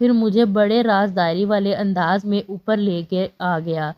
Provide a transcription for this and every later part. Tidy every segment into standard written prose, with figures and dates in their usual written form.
پھر مجھے بڑے رازداری والے انداز میں اوپر لے کے آ گیا۔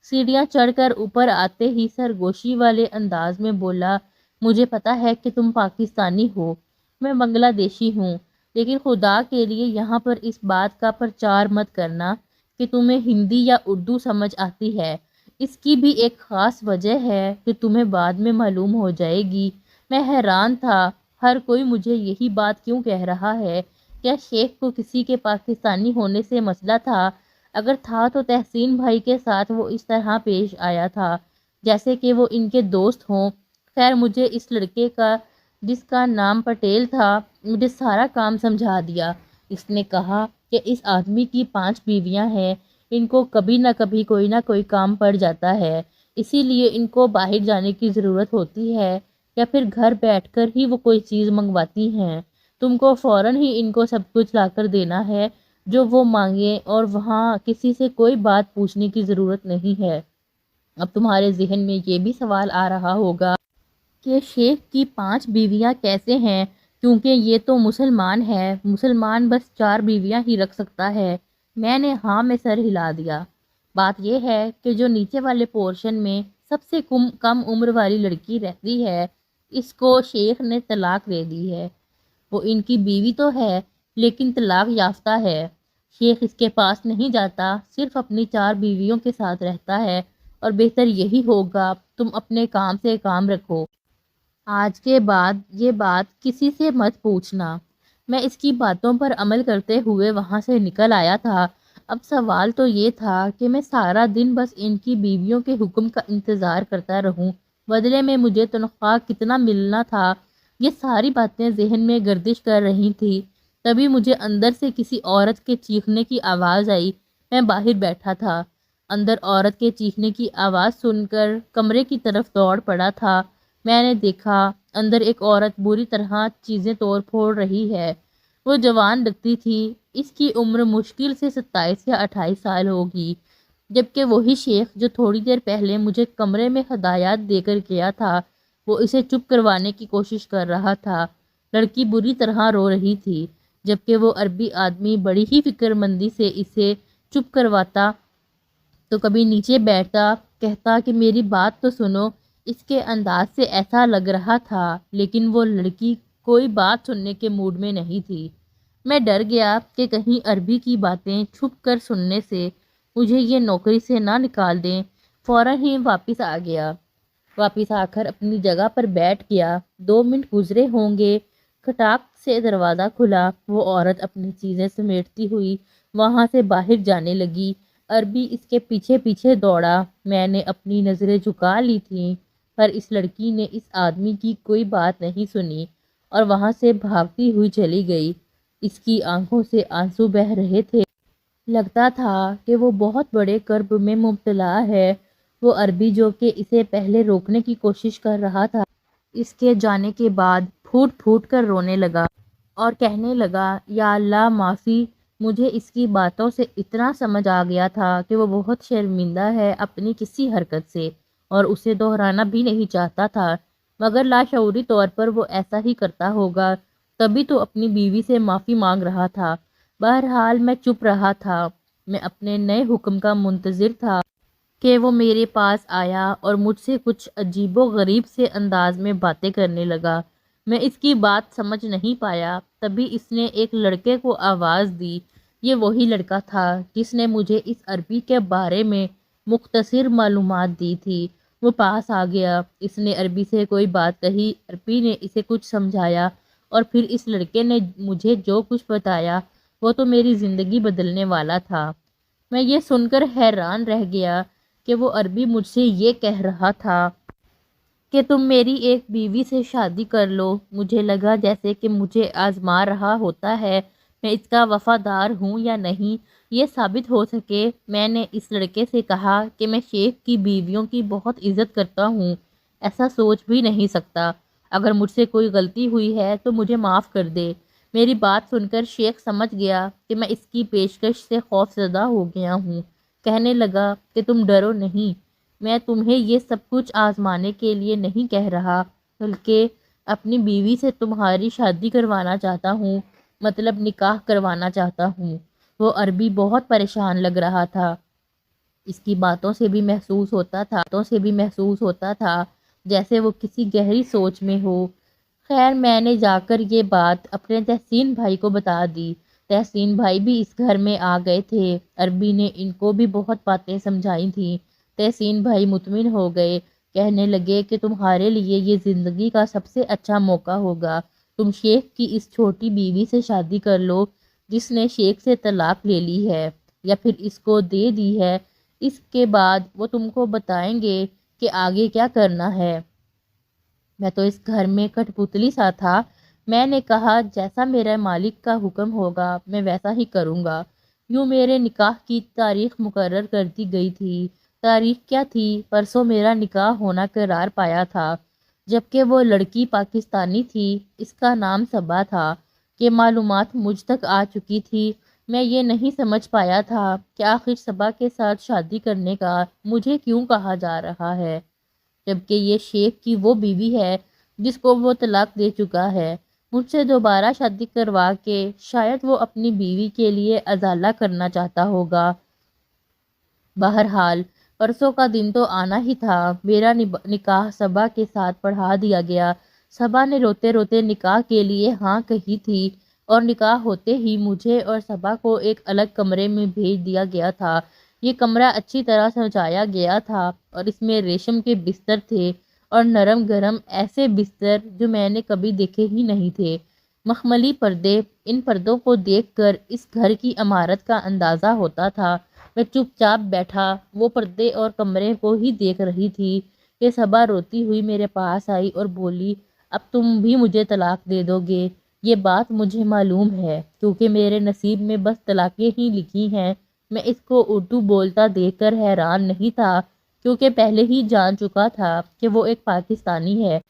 سیڑھیاں چڑھ کر اوپر آتے ہی سرگوشی والے انداز میں بولا، مجھے پتا ہے کہ تم پاکستانی ہو، میں بنگلہ دیشی ہوں، لیکن خدا کے لیے یہاں پر اس بات کا پرچار مت کرنا کہ تمہیں ہندی یا اردو سمجھ آتی ہے۔ اس کی بھی ایک خاص وجہ ہے کہ تمہیں بعد میں معلوم ہو جائے گی۔ میں حیران تھا، ہر کوئی مجھے یہی بات کیوں کہہ رہا ہے؟ کیا شیخ کو کسی کے پاکستانی ہونے سے مسئلہ تھا؟ اگر تھا تو تحسین بھائی کے ساتھ وہ اس طرح پیش آیا تھا جیسے کہ وہ ان کے دوست ہوں۔ خیر، مجھے اس لڑکے کا جس کا نام پٹیل تھا مجھے سارا کام سمجھا دیا۔ اس نے کہا کہ اس آدمی کی 5 بیویاں ہیں، ان کو کبھی نہ کوئی کام پڑ جاتا ہے، اسی لیے ان کو باہر جانے کی ضرورت ہوتی ہے یا پھر گھر بیٹھ کر ہی وہ کوئی چیز منگواتی ہیں۔ تم کو فوراً ہی ان کو سب کچھ لا کر دینا ہے جو وہ مانگیں، اور وہاں کسی سے کوئی بات پوچھنے کی ضرورت نہیں ہے۔ اب تمہارے ذہن میں یہ بھی سوال آ رہا ہوگا کہ شیخ کی 5 بیویاں کیسے ہیں، کیونکہ یہ تو مسلمان ہے، مسلمان بس 4 بیویاں ہی رکھ سکتا ہے۔ میں نے ہاں میں سر ہلا دیا۔ بات یہ ہے کہ جو نیچے والے پورشن میں سب سے کم عمر والی لڑکی رہتی ہے، اس کو شیخ نے طلاق دے دی ہے۔ وہ ان کی بیوی تو ہے لیکن طلاق یافتہ ہے۔ شیخ اس کے پاس نہیں جاتا، صرف اپنی 4 بیویوں کے ساتھ رہتا ہے، اور بہتر یہی ہوگا تم اپنے کام سے کام رکھو۔ آج کے بعد یہ بات کسی سے مت پوچھنا۔ میں اس کی باتوں پر عمل کرتے ہوئے وہاں سے نکل آیا تھا۔ اب سوال تو یہ تھا کہ میں سارا دن بس ان کی بیویوں کے حکم کا انتظار کرتا رہوں، بدلے میں مجھے تنخواہ کتنا ملنا تھا، یہ ساری باتیں ذہن میں گردش کر رہی تھی۔ تبھی مجھے اندر سے کسی عورت کے چیخنے کی آواز آئی۔ میں باہر بیٹھا تھا، اندر عورت کے چیخنے کی آواز سن کر کمرے کی طرف دوڑ پڑا تھا۔ میں نے دیکھا اندر ایک عورت بری طرح چیزیں توڑ پھوڑ رہی ہے۔ وہ جوان لگتی تھی، اس کی عمر مشکل سے 27 یا 28 سال ہوگی، جبکہ وہی شیخ جو تھوڑی دیر پہلے مجھے کمرے میں ہدایات دے کر گیا تھا، وہ اسے چپ کروانے کی کوشش کر رہا تھا۔ لڑکی بری طرح رو رہی تھی، جبکہ وہ عربی آدمی بڑی ہی فکر مندی سے اسے چپ کرواتا تو کبھی نیچے بیٹھتا، کہتا کہ میری بات تو سنو۔ اس کے انداز سے ایسا لگ رہا تھا لیکن وہ لڑکی کوئی بات سننے کے موڈ میں نہیں تھی۔ میں ڈر گیا کہ کہیں عربی کی باتیں چھپ کر سننے سے مجھے یہ نوکری سے نہ نکال دیں۔ فوراً ہی واپس آ گیا۔ واپس آ کر اپنی جگہ پر بیٹھ گیا۔ 2 منٹ گزرے ہوں گے، کھٹاک سے دروازہ کھلا۔ وہ عورت اپنی چیزیں سمیٹتی ہوئی وہاں سے باہر جانے لگی۔ عربی اس کے پیچھے پیچھے دوڑا۔ میں نے اپنی نظریں جھکا لی تھیں، پر اس لڑکی نے اس آدمی کی کوئی بات نہیں سنی اور وہاں سے بھاگتی ہوئی چلی گئی۔ اس کی آنکھوں سے آنسو بہہ رہے تھے۔ لگتا تھا کہ وہ بہت بڑے کرب میں مبتلا ہے۔ وہ عربی جو کہ اسے پہلے روکنے کی کوشش کر رہا تھا، اس کے جانے کے بعد پھوٹ پھوٹ کر رونے لگا اور کہنے لگا، یا اللہ معافی۔ مجھے اس کی باتوں سے اتنا سمجھ آ گیا تھا کہ وہ بہت شرمندہ ہے اپنی کسی حرکت سے اور اسے دہرانا بھی نہیں چاہتا تھا، مگر لاشعوری طور پر وہ ایسا ہی کرتا ہوگا، تبھی تو اپنی بیوی سے معافی مانگ رہا تھا۔ بہرحال میں چپ رہا تھا۔ میں اپنے نئے حکم کا منتظر تھا کہ وہ میرے پاس آیا اور مجھ سے کچھ عجیب و غریب سے انداز میں باتیں کرنے لگا۔ میں اس کی بات سمجھ نہیں پایا۔ تبھی اس نے ایک لڑکے کو آواز دی۔ یہ وہی لڑکا تھا جس نے مجھے اس عربی کے بارے میں مختصر معلومات دی تھی۔ وہ پاس آ گیا۔ اس نے عربی سے کوئی بات کہی، عربی نے اسے کچھ سمجھایا، اور پھر اس لڑکے نے مجھے جو کچھ بتایا وہ تو میری زندگی بدلنے والا تھا۔ میں یہ سن کر حیران رہ گیا کہ وہ عربی مجھ سے یہ کہہ رہا تھا کہ تم میری ایک بیوی سے شادی کر لو۔ مجھے لگا جیسے کہ مجھے آزما رہا ہوتا ہے میں اس کا وفادار ہوں یا نہیں، یہ ثابت ہو سکے۔ میں نے اس لڑکے سے کہا کہ میں شیخ کی بیویوں کی بہت عزت کرتا ہوں، ایسا سوچ بھی نہیں سکتا۔ اگر مجھ سے کوئی غلطی ہوئی ہے تو مجھے معاف کر دے۔ میری بات سن کر شیخ سمجھ گیا کہ میں اس کی پیشکش سے خوف زدہ ہو گیا ہوں۔ کہنے لگا کہ تم ڈرو نہیں، میں تمہیں یہ سب کچھ آزمانے کے لیے نہیں کہہ رہا، بلکہ اپنی بیوی سے تمہاری شادی کروانا چاہتا ہوں، مطلب نکاح کروانا چاہتا ہوں۔ وہ عربی بہت پریشان لگ رہا تھا۔ اس کی باتوں سے بھی محسوس ہوتا تھا جیسے وہ کسی گہری سوچ میں ہو۔ خیر میں نے جا کر یہ بات اپنے تحسین بھائی کو بتا دی۔ تحسین بھائی بھی اس گھر میں آ گئے تھے۔ عربی نے ان کو بھی بہت باتیں سمجھائی تھیں۔ تحسین بھائی مطمئن ہو گئے، کہنے لگے کہ تمہارے لیے یہ زندگی کا سب سے اچھا موقع ہوگا۔ تم شیخ کی اس چھوٹی بیوی سے شادی کر لو جس نے شیخ سے طلاق لے لی ہے یا پھر اس کو دے دی ہے۔ اس کے بعد وہ تم کو بتائیں گے کہ آگے کیا کرنا ہے۔ میں تو اس گھر میں کٹھ پتلی سا تھا۔ میں نے کہا جیسا میرے مالک کا حکم ہوگا میں ویسا ہی کروں گا۔ یوں میرے نکاح کی تاریخ مقرر کر دی گئی تھی۔ تاریخ کیا تھی؟ پرسوں میرا نکاح ہونا قرار پایا تھا، جبکہ وہ لڑکی پاکستانی تھی، اس کا نام صبا تھا، کہ معلومات مجھ تک آ چکی تھی۔ میں یہ نہیں سمجھ پایا تھا کہ آخر صبا کے ساتھ شادی کرنے کا مجھے کیوں کہا جا رہا ہے، جبکہ یہ شیخ کی وہ بیوی ہے جس کو وہ طلاق دے چکا ہے۔ مجھ سے دوبارہ شادی کروا کے شاید وہ اپنی بیوی کے لیے ازالہ کرنا چاہتا ہوگا۔ بہرحال پرسوں کا دن تو آنا ہی تھا۔ میرا نکاح صبا کے ساتھ پڑھا دیا گیا۔ صبا نے روتے روتے نکاح کے لیے ہاں کہی تھی اور نکاح ہوتے ہی مجھے اور صبا کو ایک الگ کمرے میں بھیج دیا گیا تھا۔ یہ کمرہ اچھی طرح سجایا گیا تھا اور اس میں ریشم کے بستر تھے اور نرم گرم ایسے بستر جو میں نے کبھی دیکھے ہی نہیں تھے۔ مخملی پردے، ان پردوں کو دیکھ کر اس گھر کی عمارت کا اندازہ ہوتا تھا۔ میں چپ چاپ بیٹھا وہ پردے اور کمرے کو ہی دیکھ رہی تھی کہ صبا روتی ہوئی میرے پاس آئی اور بولی، اب تم بھی مجھے طلاق دے دو گے؟ یہ بات مجھے معلوم ہے کیونکہ میرے نصیب میں بس طلاقیں ہی لکھی ہیں۔ میں اس کو اردو بولتا دیکھ کر حیران نہیں تھا کیونکہ پہلے ہی جان چکا تھا کہ وہ ایک پاکستانی ہے۔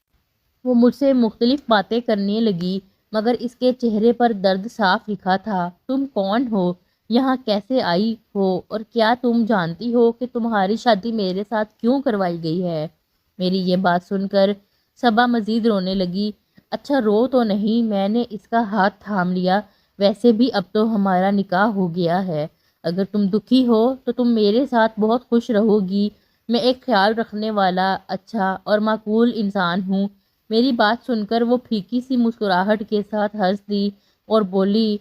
وہ مجھ سے مختلف باتیں کرنے لگی مگر اس کے چہرے پر درد صاف لکھا تھا۔ تم کون ہو؟ یہاں کیسے آئی ہو اور کیا تم جانتی ہو کہ تمہاری شادی میرے ساتھ کیوں کروائی گئی ہے؟ میری یہ بات سن کر صبا مزید رونے لگی۔ اچھا رو تو نہیں، میں نے اس کا ہاتھ تھام لیا۔ ویسے بھی اب تو ہمارا نکاح ہو گیا ہے۔ اگر تم دکھی ہو تو تم میرے ساتھ بہت خوش رہو گی۔ میں ایک خیال رکھنے والا اچھا اور معقول انسان ہوں۔ میری بات سن کر وہ پھیکی سی مسکراہٹ کے ساتھ ہنس دی اور بولی،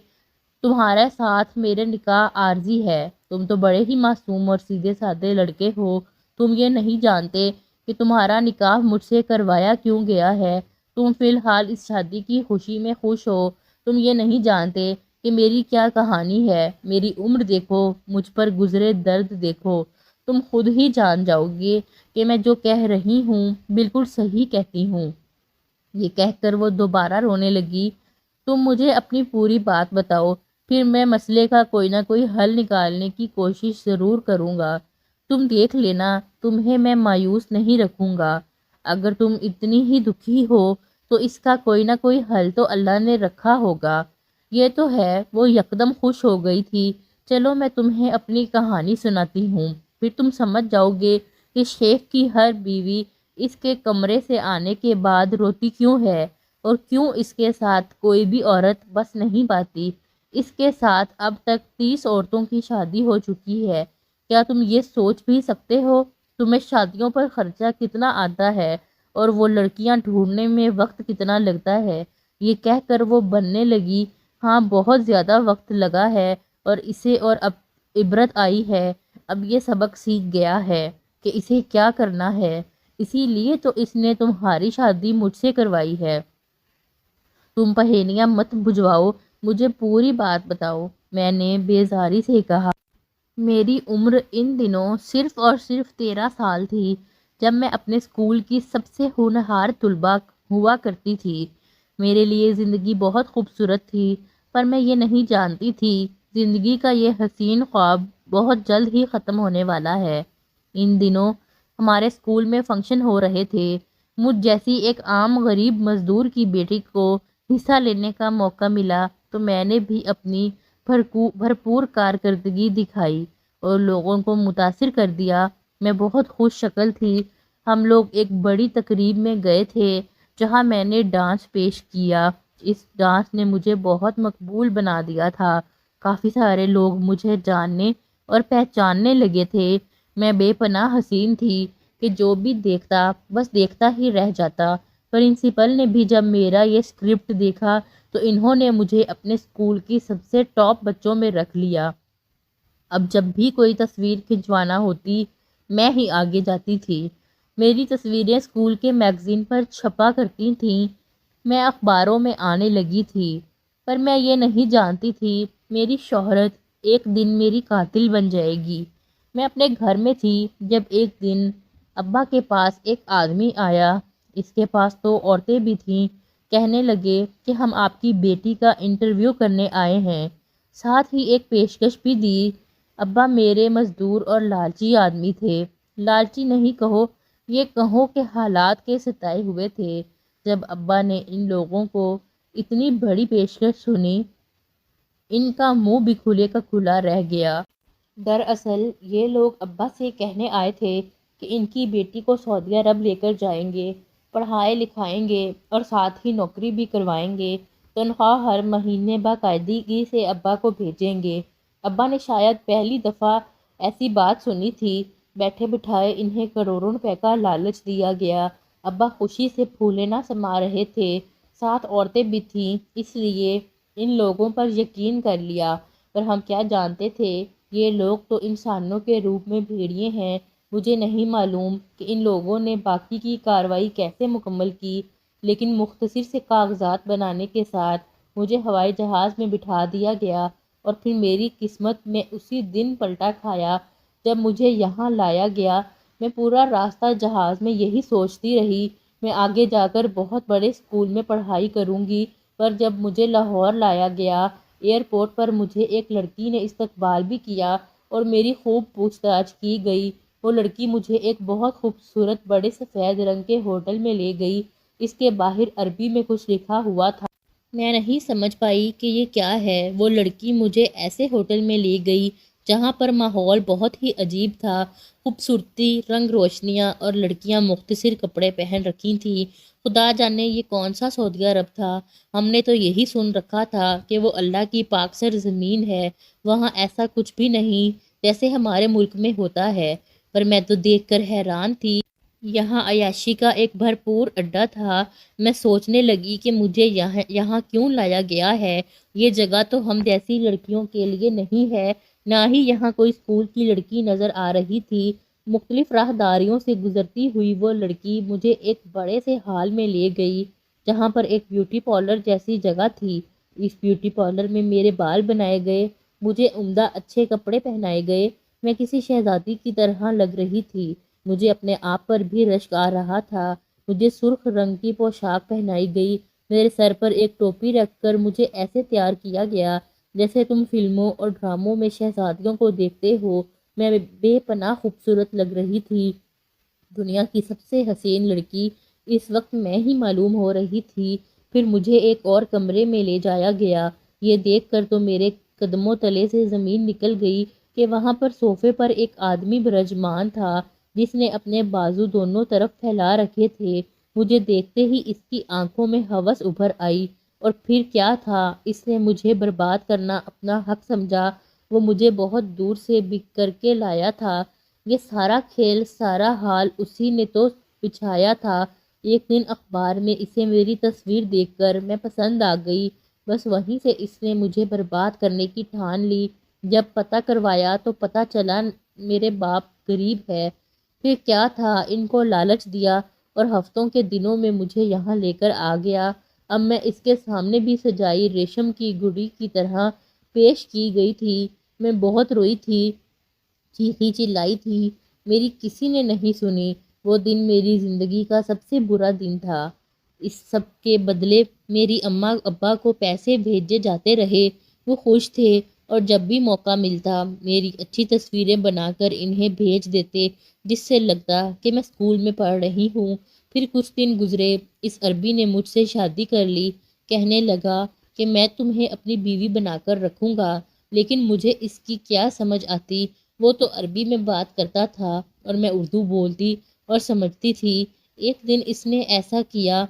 تمہارے ساتھ میرے نکاح عارضی ہے۔ تم تو بڑے ہی معصوم اور سیدھے سادے لڑکے ہو۔ تم یہ نہیں جانتے کہ تمہارا نکاح مجھ سے کروایا کیوں گیا ہے۔ تم فی الحال اس شادی کی خوشی میں خوش ہو۔ تم یہ نہیں جانتے کہ میری کیا کہانی ہے۔ میری عمر دیکھو، مجھ پر گزرے درد دیکھو۔ تم خود ہی جان جاؤ گے کہ میں جو کہہ رہی ہوں بالکل صحیح کہتی ہوں۔ یہ کہہ کر وہ دوبارہ رونے لگی۔ تم مجھے اپنی پوری بات بتاؤ، پھر میں مسئلے کا کوئی نہ کوئی حل نکالنے کی کوشش ضرور کروں گا۔ تم دیکھ لینا، تمہیں میں مایوس نہیں رکھوں گا۔ اگر تم اتنی ہی دکھی ہو تو اس کا کوئی نہ کوئی حل تو اللہ نے رکھا ہوگا۔ یہ تو ہے۔ وہ یکدم خوش ہو گئی تھی۔ چلو میں تمہیں اپنی کہانی سناتی ہوں، پھر تم سمجھ جاؤ گے کہ شیخ کی ہر بیوی اس کے کمرے سے آنے کے بعد روتی کیوں ہے اور کیوں اس کے ساتھ کوئی بھی عورت بس نہیں پاتی۔ اس کے ساتھ اب تک 30 عورتوں کی شادی ہو چکی ہے۔ کیا تم یہ سوچ بھی سکتے ہو تمہیں شادیوں پر خرچہ کتنا آتا ہے اور وہ لڑکیاں ڈھونڈنے میں وقت کتنا لگتا ہے؟ یہ کہہ کر وہ بننے لگی، ہاں بہت زیادہ وقت لگا ہے اور اسے اور اب عبرت آئی ہے۔ اب یہ سبق سیکھ گیا ہے کہ اسے کیا کرنا ہے۔ اسی لیے تو اس نے تمہاری شادی مجھ سے کروائی ہے۔ تم پہیلیاں مت بجھواؤ، مجھے پوری بات بتاؤ، میں نے بیزاری سے کہا۔ میری عمر ان دنوں صرف اور صرف 13 سال تھی جب میں اپنے اسکول کی سب سے ہونہار طلباء ہوا کرتی تھی۔ میرے لیے زندگی بہت خوبصورت تھی، پر میں یہ نہیں جانتی تھی زندگی کا یہ حسین خواب بہت جلد ہی ختم ہونے والا ہے۔ ان دنوں ہمارے اسکول میں فنکشن ہو رہے تھے۔ مجھ جیسی ایک عام غریب مزدور کی بیٹی کو حصہ لینے کا موقع ملا تو میں نے بھی اپنی بھرپور کارکردگی دکھائی اور لوگوں کو متاثر کر دیا۔ میں بہت خوش شکل تھی۔ ہم لوگ ایک بڑی تقریب میں گئے تھے جہاں میں نے ڈانس پیش کیا۔ اس ڈانس نے مجھے بہت مقبول بنا دیا تھا۔ کافی سارے لوگ مجھے جاننے اور پہچاننے لگے تھے۔ میں بے پناہ حسین تھی کہ جو بھی دیکھتا بس دیکھتا ہی رہ جاتا۔ پرنسپل نے بھی جب میرا یہ اسکرپٹ دیکھا تو انہوں نے مجھے اپنے اسکول کی سب سے ٹاپ بچوں میں رکھ لیا۔ اب جب بھی کوئی تصویر کھنچوانا ہوتی میں ہی آگے جاتی تھی۔ میری تصویریں اسکول کے میگزین پر چھپا کرتی تھیں، میں اخباروں میں آنے لگی تھی، پر میں یہ نہیں جانتی تھی میری شہرت ایک دن میری قاتل بن جائے گی۔ میں اپنے گھر میں تھی جب ایک دن ابا کے پاس ایک آدمی آیا، اس کے پاس تو عورتیں بھی تھیں۔ کہنے لگے کہ ہم آپ کی بیٹی کا انٹرویو کرنے آئے ہیں، ساتھ ہی ایک پیشکش بھی دی۔ ابا میرے مزدور اور لالچی آدمی تھے، لالچی نہیں کہو، یہ کہو کہ حالات کے ستائے ہوئے تھے۔ جب ابا نے ان لوگوں کو اتنی بڑی پیشکش سنی، ان کا منہ بھی کھلے کا کھلا رہ گیا۔ دراصل یہ لوگ ابا سے کہنے آئے تھے کہ ان کی بیٹی کو سعودی عرب لے کر جائیں گے، پڑھائے لکھائیں گے اور ساتھ ہی نوکری بھی کروائیں گے، تنخواہ ہر مہینے باقاعدگی سے ابا کو بھیجیں گے۔ ابا نے شاید پہلی دفعہ ایسی بات سنی تھی۔ بیٹھے بٹھائے انہیں کروڑوں روپے کا لالچ دیا گیا۔ ابا خوشی سے پھولے نہ سما رہے تھے، ساتھ عورتیں بھی تھیں، اس لیے ان لوگوں پر یقین کر لیا۔ پر ہم کیا جانتے تھے یہ لوگ تو انسانوں کے روپ میں بھیڑیے ہیں۔ مجھے نہیں معلوم کہ ان لوگوں نے باقی کی کارروائی کیسے مکمل کی، لیکن مختصر سے کاغذات بنانے کے ساتھ مجھے ہوائی جہاز میں بٹھا دیا گیا، اور پھر میری قسمت میں اسی دن پلٹا کھایا جب مجھے یہاں لایا گیا۔ میں پورا راستہ جہاز میں یہی سوچتی رہی، میں آگے جا کر بہت بڑے اسکول میں پڑھائی کروں گی۔ پر جب مجھے لاہور لایا گیا، ایئرپورٹ پر مجھے ایک لڑکی نے استقبال بھی کیا اور میری خوب پوچھ تاچھ کی گئی۔ وہ لڑکی مجھے ایک بہت خوبصورت بڑے سفید رنگ کے ہوٹل میں لے گئی، اس کے باہر عربی میں کچھ لکھا ہوا تھا۔ میں نہیں سمجھ پائی کہ یہ کیا ہے۔ وہ لڑکی مجھے ایسے ہوٹل میں لے گئی جہاں پر ماحول بہت ہی عجیب تھا، خوبصورتی، رنگ روشنیاں اور لڑکیاں مختصر کپڑے پہن رکھی تھیں۔ خدا جانے یہ کون سا سعودی عرب تھا۔ ہم نے تو یہی سن رکھا تھا کہ وہ اللہ کی پاک سرزمین ہے، وہاں ایسا کچھ بھی نہیں جیسے ہمارے ملک میں ہوتا ہے۔ پر میں تو دیکھ کر حیران تھی، یہاں عیاشی کا ایک بھرپور اڈا تھا۔ میں سوچنے لگی کہ مجھے یہاں کیوں لایا گیا ہے، یہ جگہ تو ہم جیسی لڑکیوں کے لیے نہیں ہے، نہ ہی یہاں کوئی اسکول کی لڑکی نظر آ رہی تھی۔ مختلف راہداریوں سے گزرتی ہوئی وہ لڑکی مجھے ایک بڑے سے ہال میں لے گئی جہاں پر ایک بیوٹی پارلر جیسی جگہ تھی۔ اس بیوٹی پارلر میں میرے بال بنائے گئے، مجھے عمدہ اچھے کپڑے پہنائے گئے، میں کسی شہزادی کی طرح لگ رہی تھی۔ مجھے اپنے آپ پر بھی رشک آ رہا تھا۔ مجھے سرخ رنگ کی پوشاک پہنائی گئی، میرے سر پر ایک ٹوپی رکھ کر مجھے ایسے تیار کیا گیا جیسے تم فلموں اور ڈراموں میں شہزادیوں کو دیکھتے ہو۔ میں بے پناہ خوبصورت لگ رہی تھی، دنیا کی سب سے حسین لڑکی اس وقت میں ہی معلوم ہو رہی تھی۔ پھر مجھے ایک اور کمرے میں لے جایا گیا۔ یہ دیکھ کر تو میرے قدموں تلے سے زمین نکل گئی کہ وہاں پر صوفے پر ایک آدمی برجمان تھا جس نے اپنے بازو دونوں طرف پھیلا رکھے تھے۔ مجھے دیکھتے ہی اس کی آنکھوں میں ہوس ابھر آئی، اور پھر کیا تھا، اس نے مجھے برباد کرنا اپنا حق سمجھا۔ وہ مجھے بہت دور سے بک کر کے لایا تھا، یہ سارا کھیل، سارا حال اسی نے تو بچھایا تھا۔ ایک دن اخبار میں اسے میری تصویر دیکھ کر میں پسند آ گئی، بس وہیں سے اس نے مجھے برباد کرنے کی ٹھان لی۔ جب پتہ کروایا تو پتہ چلا میرے باپ غریب ہے۔ پھر کیا تھا، ان کو لالچ دیا اور ہفتوں کے دنوں میں مجھے یہاں لے کر آ گیا۔ اب میں اس کے سامنے بھی سجائی ریشم کی گڑی کی طرح پیش کی گئی تھی۔ میں بہت روئی تھی، چیخی چلائی تھی، میری کسی نے نہیں سنی۔ وہ دن میری زندگی کا سب سے برا دن تھا۔ اس سب کے بدلے میری اماں ابا کو پیسے بھیجے جاتے رہے، وہ خوش تھے اور جب بھی موقع ملتا میری اچھی تصویریں بنا کر انہیں بھیج دیتے جس سے لگتا کہ میں اسکول میں پڑھ رہی ہوں۔ پھر کچھ دن گزرے، اس عربی نے مجھ سے شادی کر لی، کہنے لگا کہ میں تمہیں اپنی بیوی بنا کر رکھوں گا، لیکن مجھے اس کی کیا سمجھ آتی، وہ تو عربی میں بات کرتا تھا اور میں اردو بولتی اور سمجھتی تھی۔ ایک دن اس نے ایسا کیا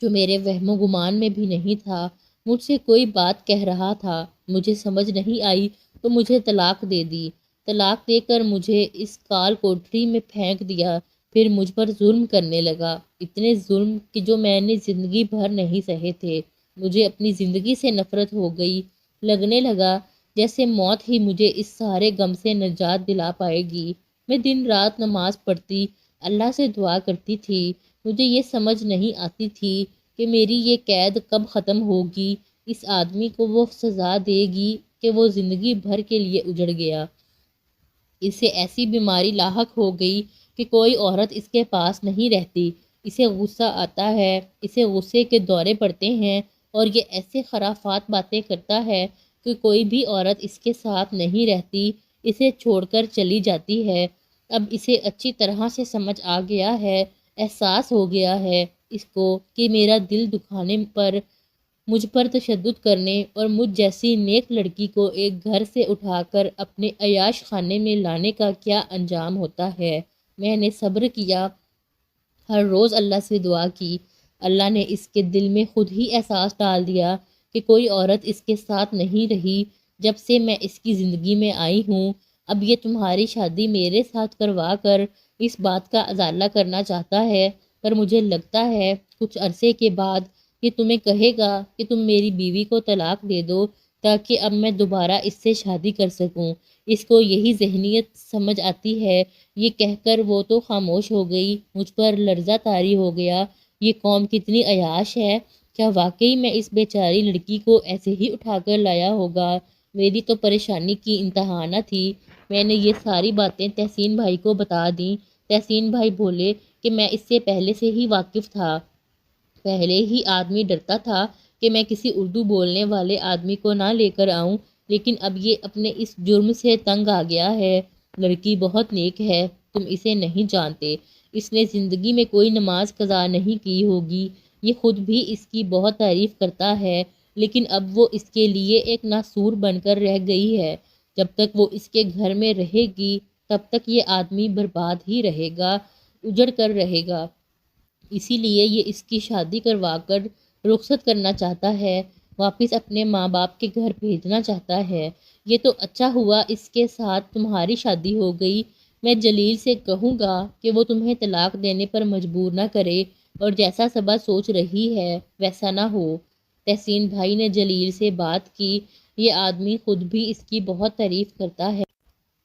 جو میرے وہم و گمان میں بھی نہیں تھا۔ مجھ سے کوئی بات کہہ رہا تھا، مجھے سمجھ نہیں آئی تو مجھے طلاق دے دی۔ طلاق دے کر مجھے اس کال کوٹری میں پھینک دیا، پھر مجھ پر ظلم کرنے لگا، اتنے ظلم کہ جو میں نے زندگی بھر نہیں سہے تھے۔ مجھے اپنی زندگی سے نفرت ہو گئی، لگنے لگا جیسے موت ہی مجھے اس سارے غم سے نجات دلا پائے گی۔ میں دن رات نماز پڑھتی، اللہ سے دعا کرتی تھی، مجھے یہ سمجھ نہیں آتی تھی کہ میری یہ قید کب ختم ہوگی، اس آدمی کو وہ سزا دے گی کہ وہ زندگی بھر کے لیے اجڑ گیا۔ اسے ایسی بیماری لاحق ہو گئی کہ کوئی عورت اس کے پاس نہیں رہتی، اسے غصہ آتا ہے، اسے غصے کے دورے پڑتے ہیں اور یہ ایسے خرافات باتیں کرتا ہے کہ کوئی بھی عورت اس کے ساتھ نہیں رہتی، اسے چھوڑ کر چلی جاتی ہے۔ اب اسے اچھی طرح سے سمجھ آ گیا ہے، احساس ہو گیا ہے اس کو کہ میرا دل دکھانے پر، مجھ پر تشدد کرنے اور مجھ جیسی نیک لڑکی کو ایک گھر سے اٹھا کر اپنے عیاش خانے میں لانے کا کیا انجام ہوتا ہے۔ میں نے صبر کیا، ہر روز اللہ سے دعا کی۔ اللہ نے اس کے دل میں خود ہی احساس ڈال دیا کہ کوئی عورت اس کے ساتھ نہیں رہی جب سے میں اس کی زندگی میں آئی ہوں۔ اب یہ تمہاری شادی میرے ساتھ کروا کر اس بات کا ازالہ کرنا چاہتا ہے، پر مجھے لگتا ہے کچھ عرصے کے بعد یہ تمہیں کہے گا کہ تم میری بیوی کو طلاق دے دو تاکہ اب میں دوبارہ اس سے شادی کر سکوں۔ اس کو یہی ذہنیت سمجھ آتی ہے۔ یہ کہہ کر وہ تو خاموش ہو گئی، مجھ پر لرزہ طاری ہو گیا۔ یہ قوم کتنی عیاش ہے، کیا واقعی میں اس بیچاری لڑکی کو ایسے ہی اٹھا کر لایا ہوگا؟ میری تو پریشانی کی انتہا نہ تھی۔ میں نے یہ ساری باتیں تحسین بھائی کو بتا دیں۔ تحسین بھائی بولے کہ میں اس سے پہلے سے ہی واقف تھا، پہلے ہی آدمی ڈرتا تھا کہ میں کسی اردو بولنے والے آدمی کو نہ لے کر آؤں، لیکن اب یہ اپنے اس جرم سے تنگ آ گیا ہے۔ لڑکی بہت نیک ہے، تم اسے نہیں جانتے، اس نے زندگی میں کوئی نماز قضا نہیں کی ہوگی، یہ خود بھی اس کی بہت تعریف کرتا ہے، لیکن اب وہ اس کے لیے ایک ناسور بن کر رہ گئی ہے۔ جب تک وہ اس کے گھر میں رہے گی تب تک یہ آدمی برباد ہی رہے گا، اجڑ کر رہے گا، اسی لیے یہ اس کی شادی کروا کر رخصت کرنا چاہتا ہے، واپس اپنے ماں باپ کے گھر بھیجنا چاہتا ہے۔ یہ تو اچھا ہوا اس کے ساتھ تمہاری شادی ہو گئی۔ میں جلیل سے کہوں گا کہ وہ تمہیں طلاق دینے پر مجبور نہ کرے، اور جیسا صبا سوچ رہی ہے ویسا نہ ہو۔ تحسین بھائی نے جلیل سے بات کی، یہ آدمی خود بھی اس کی بہت تعریف کرتا ہے۔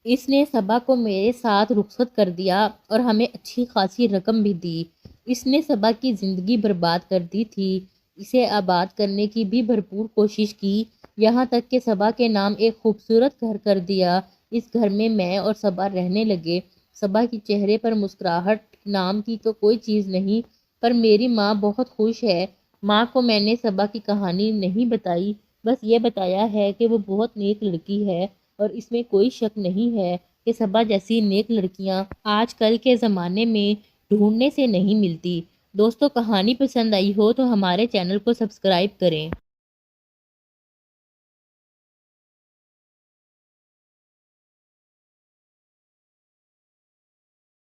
اس نے صبا کو میرے ساتھ رخصت کر دیا اور ہمیں اچھی خاصی رقم بھی دی۔ اس نے صبا کی زندگی برباد کر دی تھی، اسے آباد کرنے کی بھی بھرپور کوشش کی، یہاں تک کہ صبا کے نام ایک خوبصورت گھر کر دیا۔ اس گھر میں اور صبا رہنے لگے۔ صبا کی چہرے پر مسکراہٹ نام کی تو کوئی چیز نہیں، پر میری ماں بہت خوش ہے۔ ماں کو میں نے صبا کی کہانی نہیں بتائی، بس یہ بتایا ہے کہ وہ بہت نیک لڑکی ہے، اور اس میں کوئی شک نہیں ہے کہ صبا جیسی نیک لڑکیاں آج کل کے زمانے میں ڈھونڈنے سے نہیں ملتی۔ دوستو، کہانی پسند آئی ہو تو ہمارے چینل کو سبسکرائب کریں۔